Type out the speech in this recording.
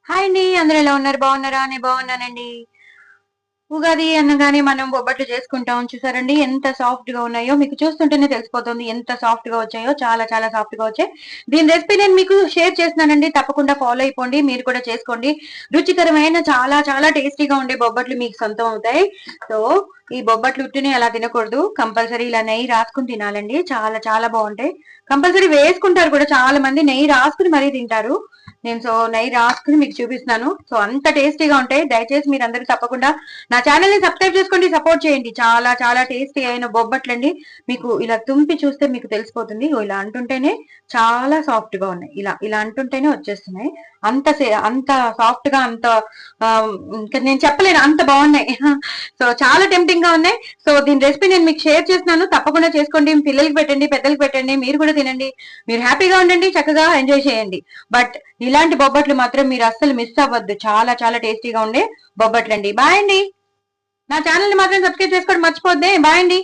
Hi అండి. అందరూ ఎలా ఉన్నారు? బాగున్నారా? నేను బాగున్నానండి. ఉగాది అనగానే మనం బొబ్బట్లు చేసుకుంటాం. చూసారండి ఎంత సాఫ్ట్ గా ఉన్నాయో. మీకు చూస్తుంటేనే తెలిసిపోతుంది ఎంత సాఫ్ట్ గా వచ్చాయో. చాలా చాలా సాఫ్ట్ గా వచ్చాయి. దీని రెసిపీ నేను మీకు షేర్ చేస్తున్నానండి. తప్పకుండా ఫాలో అయిపోండి. మీరు కూడా చేసుకోండి. రుచికరమైన చాలా చాలా టేస్టీగా ఉండే బొబ్బట్లు మీకు సొంతం అవుతాయి. సో ఈ బొబ్బట్లు ఉట్టిని అలా తినకూడదు. కంపల్సరీ ఇలా నెయ్యి రాసుకుని తినాలండి. చాలా చాలా బాగుంటాయి. కంపల్సరీ వేసుకుంటారు కూడా, చాలా మంది నెయ్యి రాసుకుని మరీ తింటారు. నేను నెయ్యి రాసుకుని మీకు చూపిస్తున్నాను. సో అంత టేస్టీగా ఉంటాయి. దయచేసి మీరు అందరూ తప్పకుండా నా ఛానల్ ని సబ్స్క్రైబ్ చేసుకోండి, సపోర్ట్ చేయండి. చాలా చాలా టేస్టీ అయిన బొబ్బట్లండి. మీకు ఇలా తుంపి చూస్తే మీకు తెలిసిపోతుంది. ఇలా అంటుంటేనే చాలా సాఫ్ట్ గా ఉన్నాయి. ఇలా ఇలా అంటుంటేనే వచ్చేస్తున్నాయి. అంత సాఫ్ట్ గా అంత ఇంకా నేను చెప్పలేను, అంత బాగున్నాయి. సో చాలా టెంప్టింగ్ గా ఉన్నాయి. సో దీని రెసిపీ నేను మీకు షేర్ చేస్తున్నాను. తప్పకుండా చేసుకోండి. పిల్లలకి పెట్టండి, పెద్దలకి పెట్టండి, మీరు కూడా తినండి. మీరు హ్యాపీగా ఉండండి, చక్కగా ఎంజాయ్ చేయండి. బట్ ఇలాంటి బొబ్బట్లు మాత్రం మీరు అస్సలు మిస్ అవ్వద్దు. చాలా చాలా టేస్టీగా ఉండే బొబ్బట్లండి. బాయ్ అండి. నా ఛానల్ ని మాత్రం సబ్స్క్రైబ్ చేసుకోవడం మర్చిపోద్దే. బాయ్ అండి.